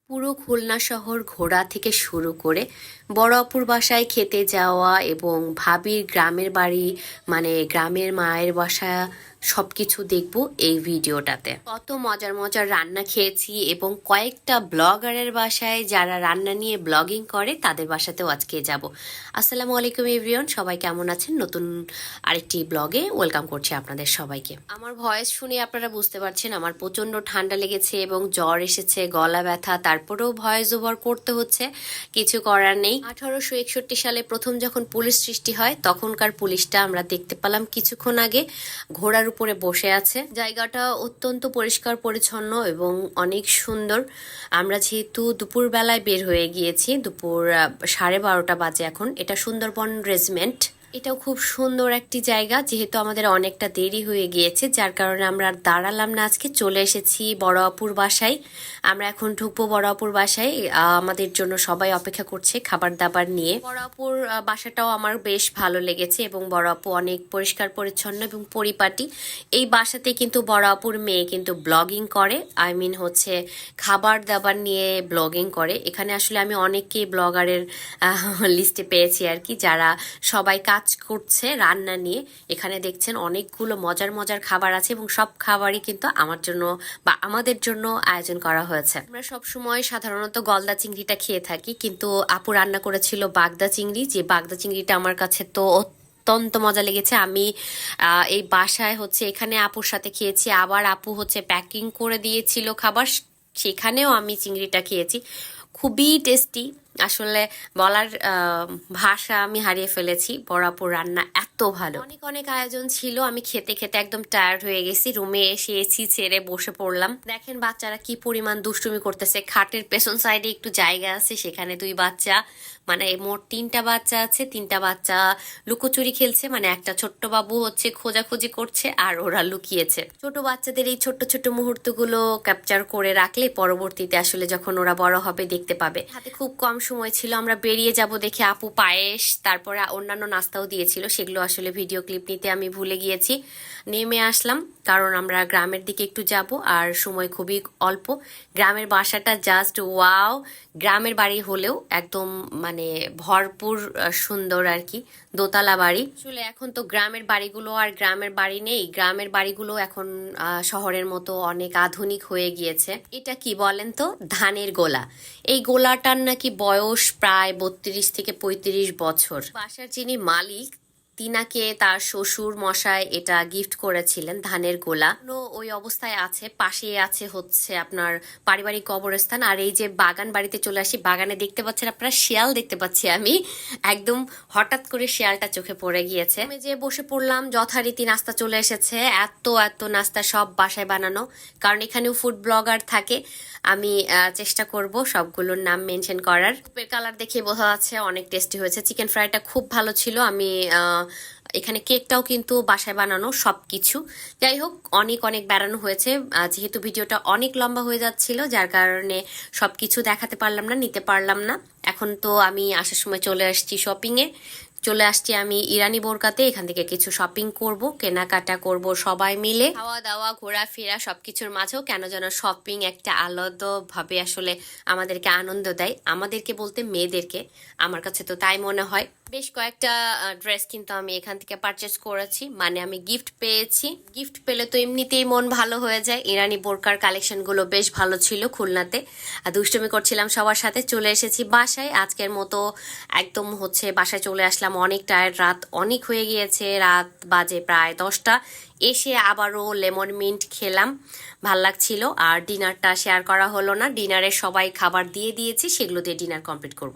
পুরো খুলনা শহর ঘোরা থেকে শুরু করে বড় আপুর বাসায় খেতে যাওয়া এবং ভাবির গ্রামের বাড়ি মানে গ্রামের মায়ের বাসা সবকিছু দেখবো এই ভিডিওটাতে। কত মজার মজার রান্না খেয়েছি এবং কয়েকটা ব্লগারের বাসায় যারা রান্না নিয়ে ব্লগিং করে তাদের বাসাতেও আজকে যাব। আসসালামু আলাইকুম এভরিওয়ান, সবাই কেমন আছেন? নতুন আরেকটি ব্লগে ওয়েলকাম করছি আপনাদের সবাইকে। আমার ভয়েস শুনে আপনারা বুঝতে পারছেন আমার প্রচন্ড ঠান্ডা লেগেছে এবং জ্বর এসেছে, গলা ব্যথা, তারপরেও ভয়েস ওভার করতে হচ্ছে, কিছু করার নেই। 1861 সালে প্রথম যখন পুলিশ সৃষ্টি হয় তখনকার পুলিশটা আমরা দেখতে পেলাম কিছুক্ষণ আগে ঘোড়ার উপরে বসে আছে। জায়গাটা অত্যন্ত পরিষ্কার পরিচ্ছন্ন এবং অনেক সুন্দর। আমরা যেহেতু দুপুর বেলায় বের হয়ে গিয়েছি, দুপুর 12:30 বাজে এখন। এটা সুন্দরবন রেজিমেন্ট। এটাও খুব সুন্দর একটি জায়গা। যেহেতু আমাদের অনেকটা দেরি হয়ে গিয়েছে যার কারণে আমরা আর দাঁড়ালাম না, আজকে চলে এসেছি বড় আপুর বাসায়। আমরা এখন ঢুকবো বড় আপুর বাসায়। আমাদের জন্য সবাই অপেক্ষা করছে খাবার দাবার নিয়ে। বড় আপুর বাসাটাও আমার বেশ ভালো লেগেছে এবং বড় আপু অনেক পরিষ্কার পরিচ্ছন্ন এবং পরিপাটি। এই বাসাতে কিন্তু বড় আপুর মেয়ে কিন্তু ব্লগিং করে, হচ্ছে খাবার দাবার নিয়ে ব্লগিং করে। এখানে আসলে আমি অনেককেই ব্লগারের লিস্টে পেয়েছি আর কি, যারা সবাই কাজ করছে রান্না নিয়ে। এখানে দেখছেন অনেকগুলো মজার মজার খাবার আছে এবং সব খাবারই কিন্তু আমার জন্য বা আমাদের জন্য আয়োজন করা হয়েছে। আমরা সব সময় সাধারণত গলদা চিংড়িটা খেয়ে থাকি, কিন্তু আপু রান্না করেছিল বাগদা চিংড়ি। যে বাগদা চিংড়িটা আমার কাছে তো অত্যন্ত মজা লেগেছে। আমি এই বাসায় হচ্ছে এখানে আপুর সাথে খেয়েছি, আবার আপু হচ্ছে প্যাকিং করে দিয়েছিল খাবার, সেখানেও আমি চিংড়িটা খেয়েছি। খুবই টেস্টি, আসলে বলার ভাষা আমি হারিয়ে ফেলেছি। বড়াপুর রান্না এত ভালো, অনেক অনেক আয়োজন ছিল। আমি খেতে খেতে একদম টায়ার্ড হয়ে গেছি, রুমে এসে এসি ছেড়ে বসে পড়লাম। দেখেন বাচ্চারা কি পরিমাণ দুষ্টুমি করতেছে। খাটের পেছন সাইডে একটু জায়গা আছে, সেখানে দুই বাচ্চা, মানে মোট 3টা বাচ্চা আছে, 3টা বাচ্চা লুকোচুরি খেলছে। মানে একটা ছোট্ট বাবু হচ্ছে খোঁজাখুঁজি করছে আর ওরা লুকিয়েছে। ছোট বাচ্চাদের এই ছোট্ট ছোট্ট মুহূর্তগুলো ক্যাপচার করে রাখলে পরবর্তীতে আসলে যখন ওরা বড় হবে দেখতে পাবে। হাতে খুব কম সময় ছিল, আমরা বেরিয়ে যাব দেখে আপু পায়েস তারপরে অন্যান্য নাস্তাও দিয়েছিল, সেগুলো আসলে ভিডিও ক্লিপ নিতে আমি ভুলে গিয়েছি। নেমে আসলাম কারণ আমরা গ্রামের দিকে একটু যাব আর সময় খুবই অল্প। গ্রামের বাসাটা জাস্ট ওয়াও। গ্রামের বাড়ি হলেও একদম মানে ভরপুর সুন্দর আর কি, দোতলা বাড়ি। আসলে এখন তো গ্রামের বাড়িগুলো আর গ্রামের বাড়ি নেই, গ্রামের বাড়িগুলো এখন শহরের মতো অনেক আধুনিক হয়ে গিয়েছে। এটা কি বলেন তো? ধানের গোলা। এই গোলাটার নাকি বয়স প্রায় 32 থেকে 35 বছর। বাসার যিনি মালিক তিনাকে তার শ্বশুর মশাই এটা গিফট করেছিলেন, ধানের গোলা। ওই অবস্থায় আছে। পাশে আছে হচ্ছে আপনার পারিবারিক কবরস্থান। আর এই যে বাগান বাড়িতে চলে আসি, বাগানে দেখতে পাচ্ছেন আপনারা শিয়াল দেখতে পাচ্ছি আমি, একদম হঠাৎ করে শিয়ালটা চোখে পড়ে গিয়েছে। আমি যে বসে পড়লাম, যথারীতি নাস্তা চলে এসেছে। এত এত নাস্তা, সব বাসায় বানানো, কারণ এখানেও ফুড ব্লগার থাকে। আমি চেষ্টা করব সবগুলোর নাম মেনশন করার। উপের কালার দেখে বোঝা যাচ্ছে অনেক টেস্টি হয়েছে। চিকেন ফ্রাইটা খুব ভালো ছিল। আমি এখানে কেকটাও কিন্তু বাসায় বানানো, সবকিছু। যাই হোক, অনেক অনেক বেড়ানো হয়েছে। যেহেতু ভিডিওটা অনেক লম্বা হয়ে যাচ্ছিল যার কারণে সবকিছু দেখাতে পারলাম না, নিতে পারলাম না। এখন তো আমি আসার সময় চলে আসছি শপিং এ, চলে আসছি আমি ইরানি বোরকাতে। এখান থেকে কিছু শপিং করব, কেনাকাটা করব সবাই মিলে। খাওয়া দাওয়া ঘোরাফেরা সবকিছুর মাঝেও কেন যেন শপিং একটা আলাদা ভাবে আসলে আমাদেরকে আনন্দ দেয়, আমাদেরকে বলতে মেয়েদেরকে, আমার কাছে তো তাই মনে হয়। বেশ কয়েকটা ড্রেস কিন্তু আমি এখান থেকে পারচেস করেছি, মানে আমি গিফট পেয়েছি। গিফট পেলে তো এমনিতেই মন ভালো হয়ে যায়। ইরানি বোরকার কালেকশন গুলো বেশ ভালো ছিল খুলনাতে। দুষ্টুমি করছিলাম সবার সাথে। চলে এসেছি বাসায় আজকের মতো, একদম হচ্ছে বাসায় চলে আসলাম। অনেক টায়ার্ড, রাত অনেক হয়ে গিয়েছে, রাত বাজে প্রায় 10টা। এসে আবারও লেমন মিন্ট খেলাম, ভাল লাগছিল। আর ডিনারটা শেয়ার করা হলো না, ডিনারে সবাই খাবার দিয়ে দিয়েছি, সেগুলো দিয়ে ডিনার কমপ্লিট করব।